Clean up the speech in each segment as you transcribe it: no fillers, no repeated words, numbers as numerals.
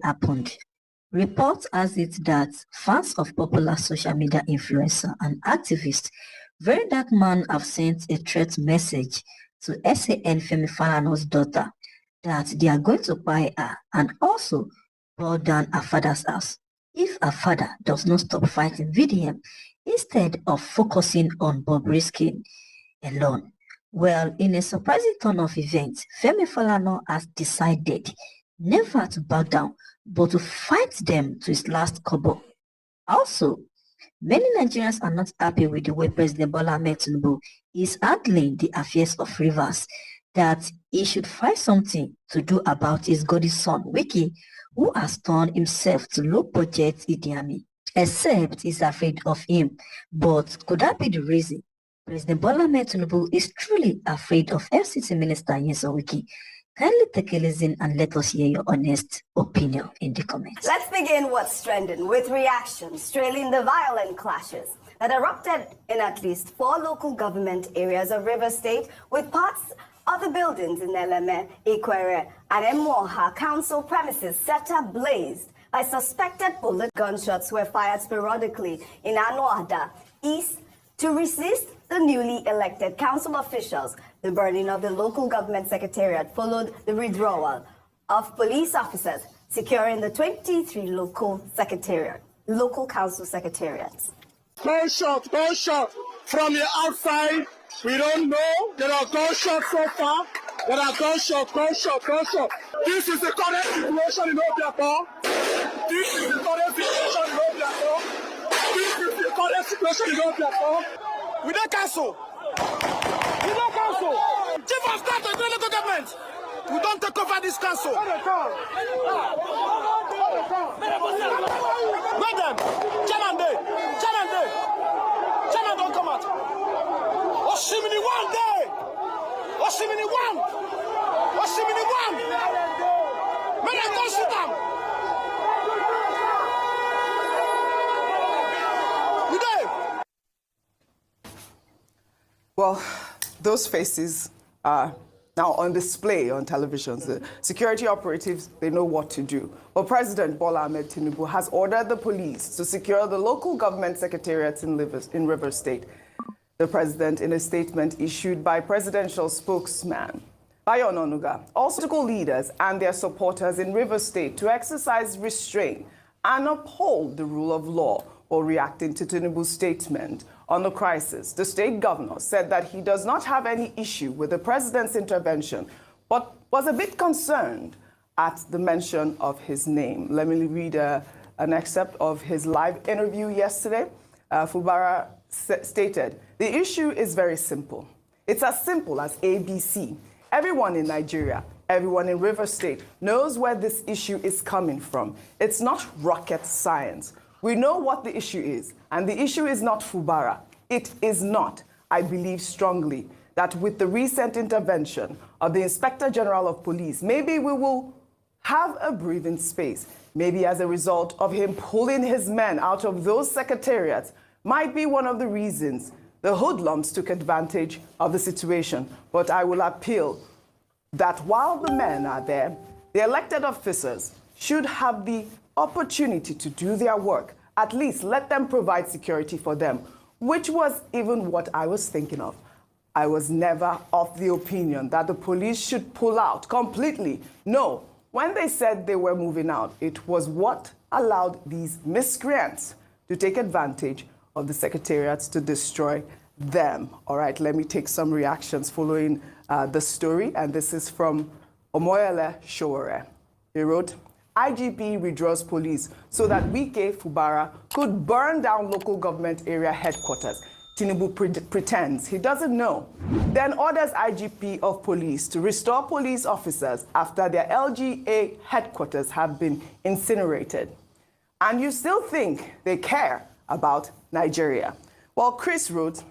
happened. Reports has it that fans of popular social media influencer and activists Very Dark Man have sent a threat message to SAN Femi Falana's daughter that they are going to buy her and also burn down her father's house if her father does not stop fighting VDM instead of focusing on Bobrisky alone. Well, in a surprising turn of events, Femi Falana has decided never to back down, but to fight them to his last kobo. Also, many Nigerians are not happy with the way President Bola Ahmed Tinubu is handling the affairs of Rivers, that he should find something to do about his godson, Wiki, who has turned himself to low-budget Idi Amin, except he's afraid of him. But could that be the reason President Bola Ahmed Tinubu is truly afraid of FCT Minister Nyesom Wiki? Kindly take a listen and let us hear your honest opinion in the comments. Let's begin what's trending with reactions trailing the violent clashes that erupted in at least 4 local government areas of Rivers State, with parts of the buildings in Eleme, Ikwere, and Emoha council premises set ablaze by suspected bullet. Gunshots were fired sporadically in Anuada East to resist the newly elected council officials. The burning of the local government secretariat followed the withdrawal of police officers securing the 23 local council secretariats. Gunshot from the outside. We don't know. There are gunshots so far. There are gunshots. This is the current situation in Obiako. We don't cancel. Chief of Staff of the local government. We don't take over this council. Madam, Chairman don't come out. Oshimini one day. Oshimini one. Madam, don't sit down. Well, those faces are now on display on televisions. The security operatives, they know what to do. Well, President Bola Ahmed Tinubu has ordered the police to secure the local government secretariats in Rivers State. The president, in a statement issued by presidential spokesman Bayo Ononuga, also political leaders and their supporters in Rivers State to exercise restraint and uphold the rule of law while reacting to Tinubu's statement on the crisis. The state governor said that he does not have any issue with the president's intervention, but was a bit concerned at the mention of his name. Let me read an excerpt of his live interview yesterday. Fubara stated, "The issue is very simple. It's as simple as ABC. Everyone in Nigeria, everyone in Rivers State knows where this issue is coming from. It's not rocket science. We know what the issue is, and the issue is not Fubara. It is not. I believe strongly that with the recent intervention of the Inspector General of Police, maybe we will have a breathing space. Maybe as a result of him pulling his men out of those secretariats might be one of the reasons the hoodlums took advantage of the situation. But I will appeal that while the men are there, the elected officers should have the opportunity to do their work. At least let them provide security for them," which was even what I was thinking of. I was never of the opinion that the police should pull out completely. No, when they said they were moving out, it was what allowed these miscreants to take advantage of the secretariats to destroy them. All right, let me take some reactions following the story, and this is from Omoyele Showore. He wrote, "IGP withdraws police so that Wike Fubara could burn down local government area headquarters. Tinubu pretends he doesn't know, then orders IGP of police to restore police officers after their LGA headquarters have been incinerated. And you still think they care about Nigeria?" Well, Chris wrote,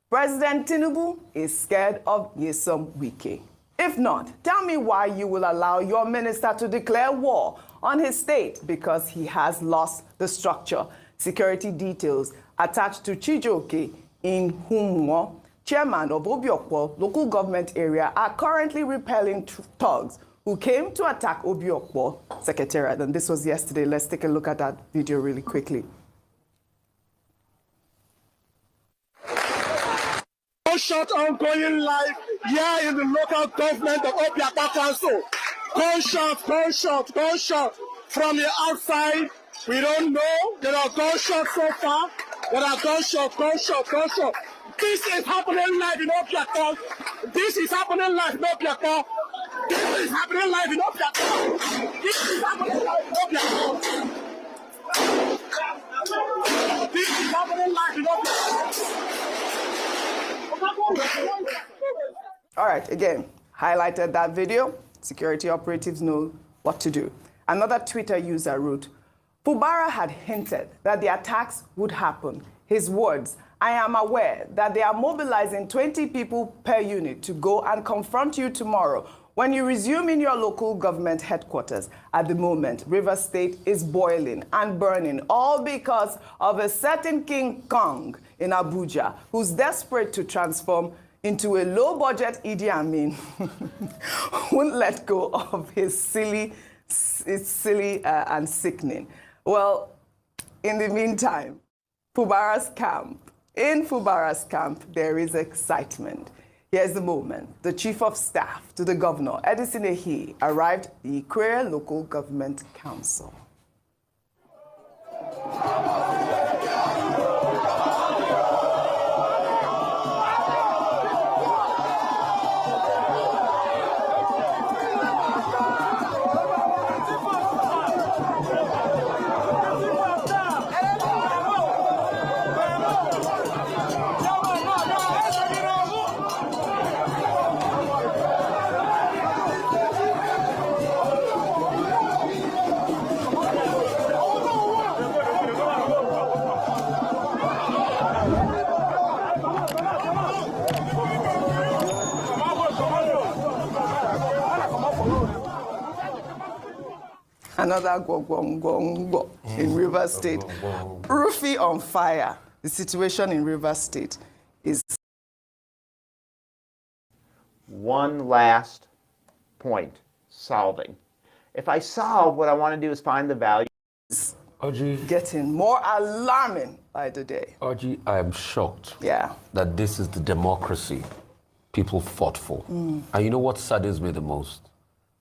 "President Tinubu is scared of Nyesom Wike. If not, tell me why you will allow your minister to declare war on his state because he has lost the structure. Security details attached to Chijoke in Humwo, chairman of Obiokwo local government area, are currently repelling thugs who came to attack Obiokpo Secretariat. And this was yesterday. Let's take a look at that video really quickly. Gunshot ongoing live here in the local government of Obiakpa Council. Gunshot from the outside. We don't know. There are gunshots so far. There are gunshots. This is happening live in Obiakpa. This is happening live in Obiakpa. This is happening live in Obiakpa. This is happening live in Obiakpa. This is happening live in Obiakpa. All right, again, highlighted that video. Security operatives know what to do. Another Twitter user wrote, Fubara had hinted that the attacks would happen. His words, I am aware that they are mobilizing 20 people per unit to go and confront you tomorrow when you resume in your local government headquarters. At the moment, Rivers State is boiling and burning, all because of a certain King Kong in Abuja who's desperate to transform into a low-budget Idi Amin won't let go of his silly and sickening. Well, in the meantime, in Fubara's camp, there is excitement. Here's the moment. The Chief of Staff to the Governor, Edison Ehi, arrived at the Ikwerre Local Government Council. Another go in Rivers State. RUFAI on fire. The situation in Rivers State is... One last point, solving. If I solve, what I want to do is find the value. Getting more alarming by the day. Oji, I am shocked Yeah. that this is the democracy people fought for. And you know what saddens me the most?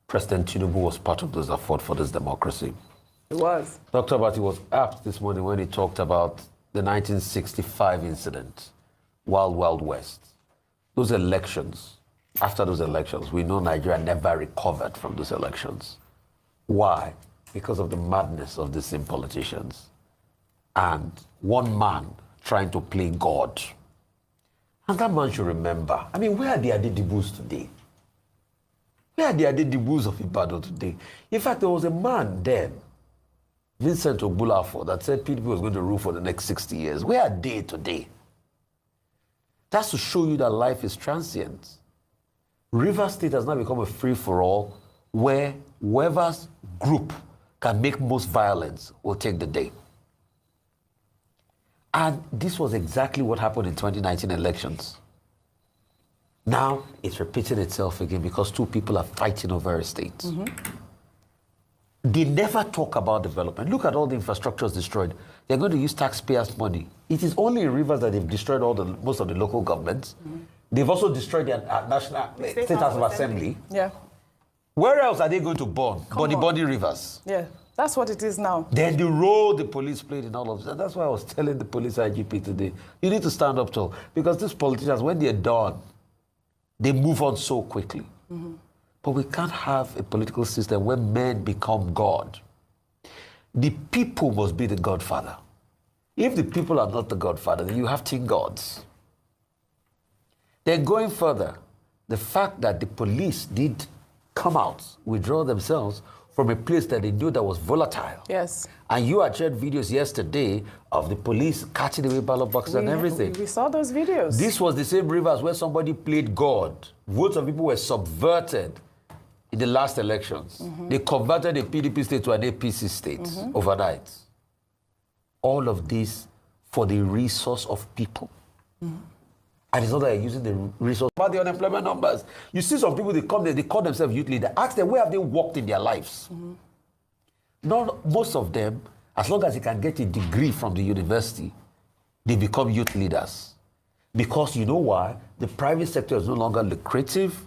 President Tinubu was part of those that fought for this democracy. It was. Dr. Abati was apt this morning when he talked about the 1965 incident, Wild Wild West. Those elections, after those elections, we know Nigeria never recovered from those elections. Why? Because of the madness of these same politicians. And one man trying to play God. And that man should remember, I mean, where are the Adedibus today? Where are the Adedibus of Ibadan today? In fact, there was a man then, Vincent Ogbulafo, that said PDP was going to rule for the next 60 years. Where are they today? That's to show you that life is transient. River State has now become a free-for-all where whoever's group can make most violence will take the day. And this was exactly what happened in 2019 elections. Now it's repeating itself again because two people are fighting over a state. They never talk about development. Look at all the infrastructures destroyed. They're going to use taxpayers' money. It is only in Rivers that they've destroyed most of the local governments. They've also destroyed their national State House of Assembly. Yeah. Where else are they going to burn? Body Rivers. Yeah. That's what it is now. Then the role the police played in all of this. And that's why I was telling the police IGP today, you need to stand up tall. Because these politicians, when they're done, they move on so quickly. But we can't have a political system where men become God. The people must be the godfather. If the people are not the godfather, then you have 10 gods. Then going further, the fact that the police did come out, withdraw themselves from a place that they knew that was volatile. Yes. And you had shared videos yesterday of the police catching away ballot boxes and everything. We saw those videos. This was the same Rivers where somebody played God. Votes of people were subverted in the last elections. They converted a PDP state to an APC state overnight. All of this for the resource of people. And it's not that they're using the resource. About the unemployment numbers. You see some people, they come there, they call themselves youth leaders. Ask them, where have they worked in their lives? Not most of them, as long as they can get a degree from the university, they become youth leaders. Because you know why? The private sector is no longer lucrative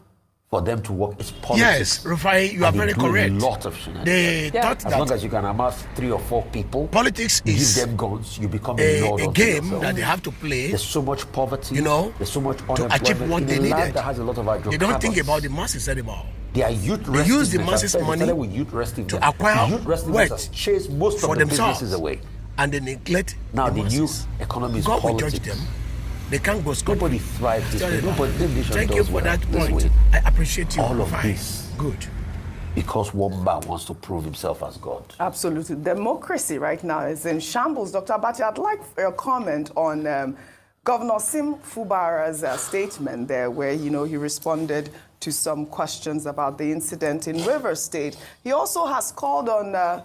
for them to work. It's politics. Yes, Rufai, you are very correct. A lot of shenanigans. They thought As that long as you can amass 3 or 4 people, politics you is give them guns, you become a lord a unto game yourself. that they have to play. There's so much poverty, You know, there's so much to unemployment achieve what in they a land needed. that has a lot of hydrocarbons. They don't think about the masses anymore. They are youth They use the restiveness. masses' I said, they money started with youth restiveness. to acquire Youth restiveness wealth has chased most for of the themselves. businesses away. And they neglect Now the new masses. economy is God will politics. judge them. They can't go scot-free. Nobody thrives this way. Nobody, the nation Thank does you for well that this point. way. I appreciate you. All of Rufai. this. Good. Because one man wants to prove himself as God. Absolutely. Democracy right now is in shambles. Dr. Abati, I'd like a comment on Governor Sim Fubara's statement there, where, you know, he responded to some questions about the incident in Rivers State. He also has called on,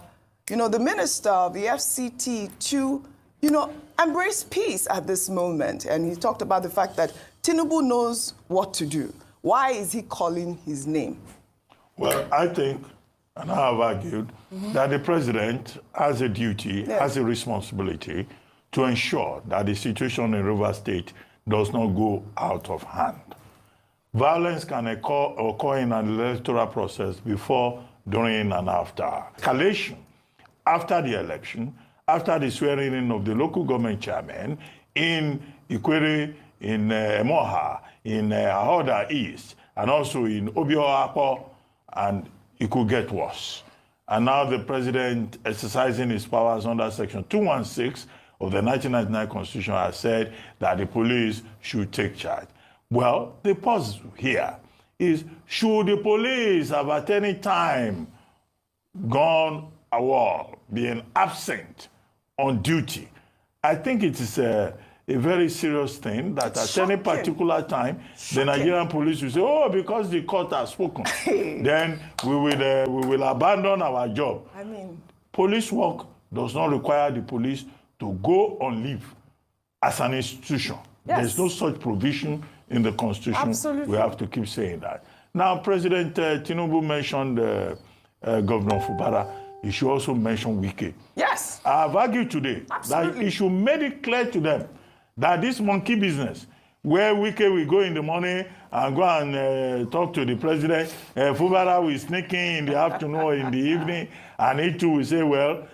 you know, the minister of the FCT to, you know, embrace peace at this moment. And he talked about the fact that Tinubu knows what to do. Why is he calling his name? Well, I think, and I have argued, that the president has a duty, has a responsibility to ensure that the situation in Rivers State does not go out of hand. Violence can occur in an electoral process before, during, and after. Escalation after the election, after the swearing in of the local government chairman in Ikwere, in Emoha, in Ahoda East, and also in Obio-Apo, and it could get worse. And now the president, exercising his powers under Section 216 of the 1999 Constitution, has said that the police should take charge. Well, the pause here is, should the police have at any time gone AWOL, being absent on duty? I think it is a very serious thing that at any particular time, the Nigerian police will say, oh, because the court has spoken, then we will abandon our job. I mean, police work does not require the police to go on leave as an institution. Yes. There's no such provision in the Constitution. Absolutely. We have to keep saying that. Now, President Tinubu mentioned Governor Fubara. He should also mention Wike. yes. I have argued today that Absolutely. he should make it clear to them that this monkey business, where Wike will go in the morning and go and talk to the president, Fubara will sneak in the afternoon or in the evening, and he too will say, well,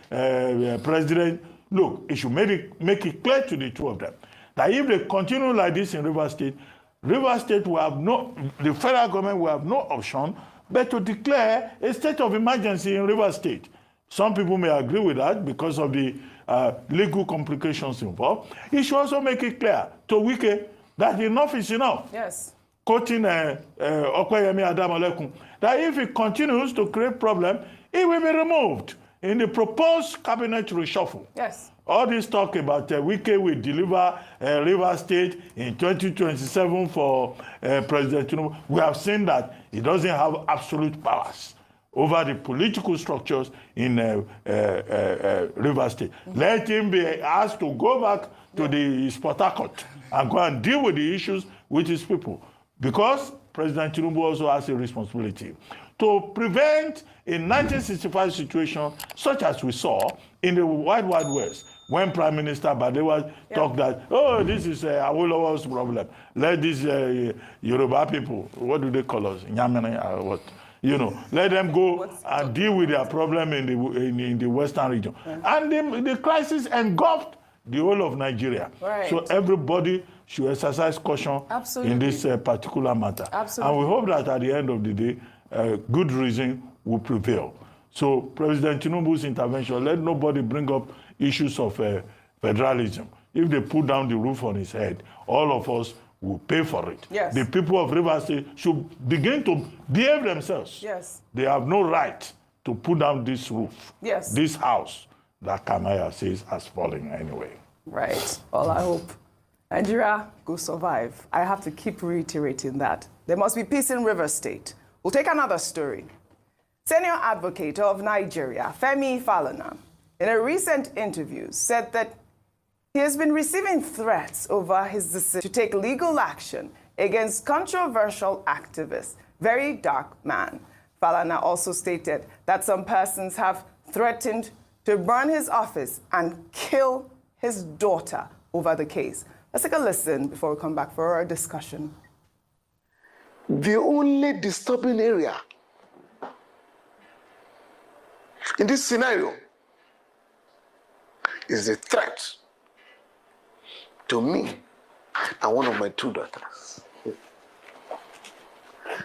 President, look, he should make it clear to the two of them that if they continue like this in Rivers State will have the federal government will have no option but to declare a state of emergency in Rivers State. Some people may agree with that because of the legal complications involved. He should also make it clear to Wike that enough is enough. Yes. Quoting Okoyemi Adamalekun, that if he continues to create problem, he will be removed in the proposed cabinet reshuffle. Yes. All this talk about Wike will deliver Rivers State in 2027 for President Tinubu. We have seen that he doesn't have absolute powers over the political structures in Rivers State. Let him be asked to go back to the Port Harcourt and go and deal with the issues with his people. Because President Tinubu also has a responsibility to prevent a 1965 situation such as we saw in the Wild West, when Prime Minister Badewa talked that, oh, this is Awolowo's problem. Let these Yoruba people, what do they call us? Nyamene, what? You know, let them go and deal with their problem in the Western region. And the crisis engulfed the whole of Nigeria. Right. So everybody should exercise caution in this particular matter. Absolutely. And we hope that at the end of the day, good reason will prevail. So President Tinubu's intervention, let nobody bring up issues of federalism. If they put down the roof on his head, all of us will pay for it. Yes. The people of Rivers State should begin to behave themselves. Yes. They have no right to put down this roof, Yes. this house that Kamaya says has fallen anyway. Right. Well, I hope Nigeria will survive. I have to keep reiterating that. There must be peace in Rivers State. We'll take another story. Senior advocate of Nigeria, Femi Falana, in a recent interview said that He has been receiving threats over his decision to take legal action against controversial activists. Very dark man. Falana also stated that some persons have threatened to burn his office and kill his daughter over the case. Let's take a listen before we come back for our discussion. The only disturbing area in this scenario is the threat to me and one of my two daughters.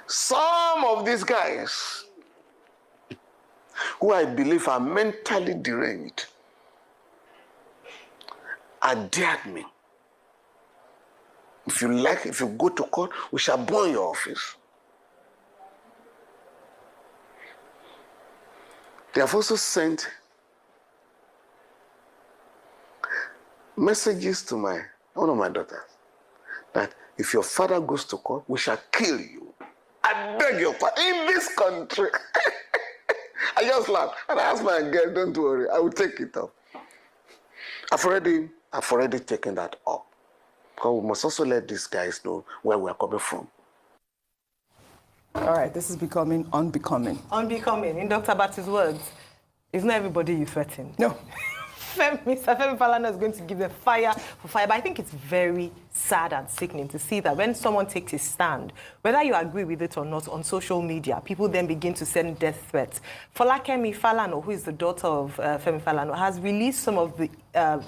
Some of these guys, who I believe are mentally deranged, have dared me. If you like, if you go to court, we shall burn your office. They have also sent messages to one of my daughters that if your father goes to court, we shall kill you. I beg your pardon, in this country. I just laughed and I asked my girl, don't worry, I will take it up. I've already taken that up. Because we must also let these guys know where we are coming from. All right, this is becoming unbecoming. Unbecoming, in Dr. Abati's words, it's not everybody you threaten. No. Mr. Femi Falana is going to give them fire for fire, but I think it's very sad and sickening to see that when someone takes a stand, whether you agree with it or not, on social media, people then begin to send death threats. Falakemi Falana, who is the daughter of Femi Falana, has released some of the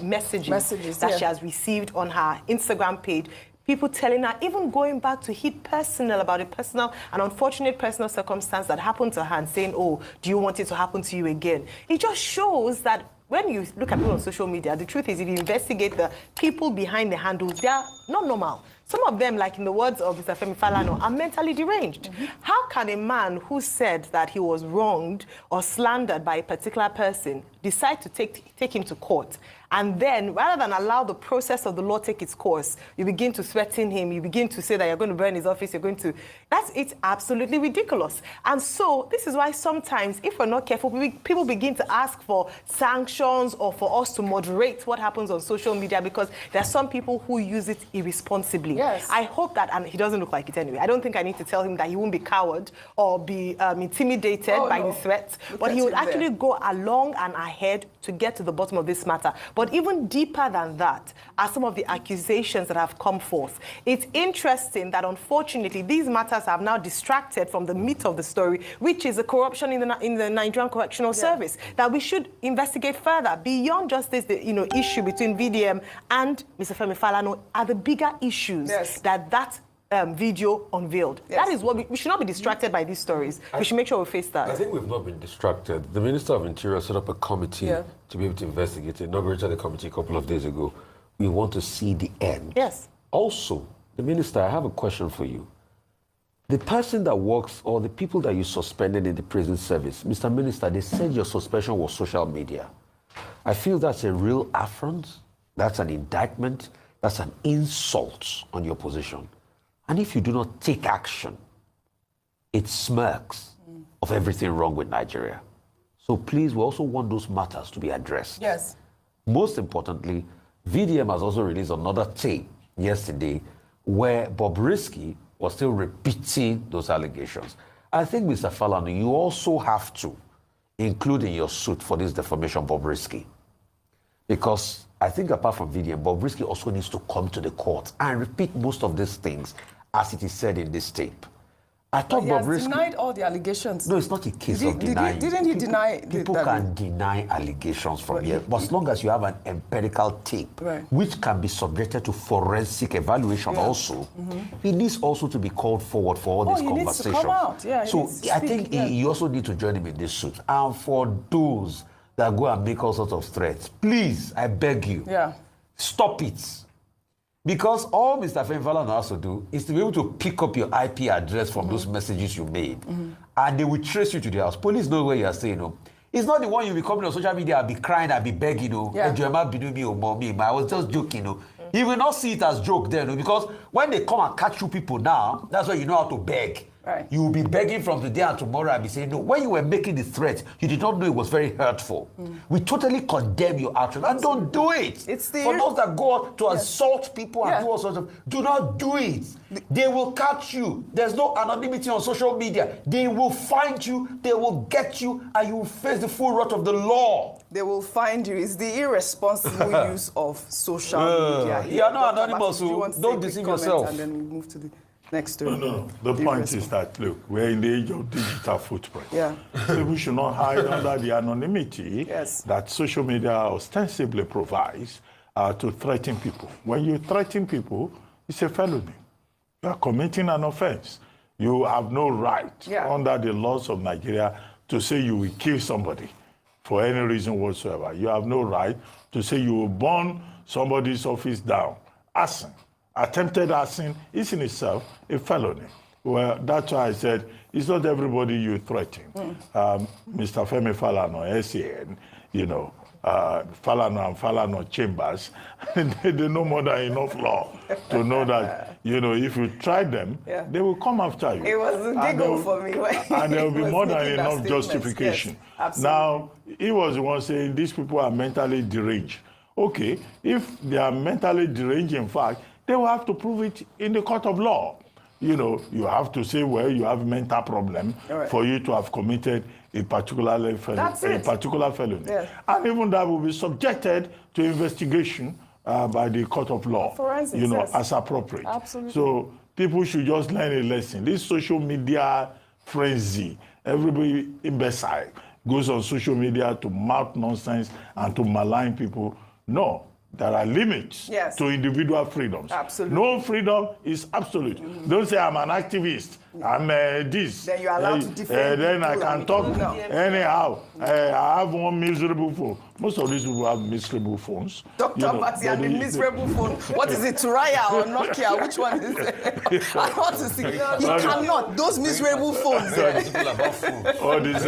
messages that she has received on her Instagram page. People telling her, even going back to hit personal about a personal, an unfortunate personal circumstance that happened to her and saying, oh, do you want it to happen to you again? It just shows that when you look at people on social media, the truth is if you investigate the people behind the handles, they are not normal. Some of them, like in the words of Mr. Femi Falana, are mentally deranged. How can a man who said that he was wronged or slandered by a particular person decide to take him to court? And then, rather than allow the process of the law take its course, you begin to threaten him, you begin to say that you're going to burn his office, you're going to... It's absolutely ridiculous. And so, this is why sometimes, if we're not careful, people begin to ask for sanctions or for us to moderate what happens on social media because there are some people who use it irresponsibly. Yes. I hope that, and he doesn't look like it anyway, I don't think I need to tell him that he won't be cowed or be intimidated by the threats, but he will actually go along and ahead to get to the bottom of this matter. But even deeper than that are some of the accusations that have come forth. It's interesting that, unfortunately, these matters have now distracted from the meat of the story, which is the corruption in the Nigerian Correctional Service, that we should investigate further beyond just this issue between VDM and Mr. Femi Falana are the bigger issues that video unveiled. That is what we should not be distracted by these stories. We should make sure we face that. I think we've not been distracted. The Minister of Interior set up a committee to be able to investigate it. Inaugurated the committee a couple of days ago. We want to see the end. Yes. Also, the Minister, I have a question for you. The person that works, or the people that you suspended in the prison service, Mr. Minister, they said your suspension was social media. I feel that's a real affront. That's an indictment. That's an insult on your position. And if you do not take action, it smirks of everything wrong with Nigeria. So please, we also want those matters to be addressed. Yes. Most importantly, VDM has also released another tape yesterday where Bobrisky was still repeating those allegations. I think, Mr. Falana, you also have to include in your suit for this defamation Bobrisky. Because I think apart from VDM, Bobrisky also needs to come to the court and repeat most of these things as it is said in this tape. I thought Bobrisky denied all the allegations. No, it's not a case of denying. Didn't he deny? People can deny allegations from here, but as long as you have an empirical tape, which can be subjected to forensic evaluation also, he needs also to be called forward for all this conversation. Needs to come out. Yeah, so I think you also need to join him in this suit. And for those that go and make all sorts of threats, please, I beg you, stop it. Because all Mr. Femi Falana has to do is to be able to pick up your IP address from those messages you made. And they will trace you to the house. Police know where you are staying. It's not the one you'll be coming on social media, I'll be crying, I'll be begging. I was just joking. You will not see it as joke then, because when they come and catch you people now, that's why you know how to beg. Right. You will be begging from today and tomorrow and be saying, no, when you were making the threat, you did not know it was very hurtful. We totally condemn your action and don't do it. It's the For those that go on to assault people and do all sorts of, do not do it. They will catch you. There's no anonymity on social media. They will find you, they will get you, and you will face the full wrath of the law. They will find you. It's the irresponsible use of social media. You are not Dr. anonymous, Abati, do you want to don't say a quick deceive comment yourself. And then we move to the next story. No. The point is that, look, we're in the age of digital footprint. Yeah. People should not hide under the anonymity that social media ostensibly provides to threaten people. When you threaten people, it's a felony. You are committing an offense. You have no right under the laws of Nigeria to say you will kill somebody for any reason whatsoever. You have no right to say you will burn somebody's office down. Arson, attempted arson is in itself a felony. Well, that's why I said it's not everybody you threaten. Mr. Femi Falana, SAN, Falana and Falana chambers, they know more than enough law to know that, if you try them, they will come after you. It was a giggle for me. And there will be more than enough justification. Yes, now, he was the one saying these people are mentally deranged. Okay, if they are mentally deranged, in fact, they will have to prove it in the court of law. You have to say, well, you have a mental problem for you to have committed a particular felony. Yes. And even that will be subjected to investigation by the court of law, Forensics, as appropriate. Absolutely. So people should just learn a lesson. This social media frenzy, everybody imbecile goes on social media to mouth nonsense and to malign people. No. There are limits to individual freedoms. Absolutely. No freedom is absolute. Don't say I'm an activist. I'm this. Then you're allowed to defend then I people can talk anyhow. I have one miserable phone. Most of these people have miserable phones. Dr. Abati and the miserable phone. What is it, Turaya or Nokia? Which one is it? I want to see. You cannot. Those miserable phones. All these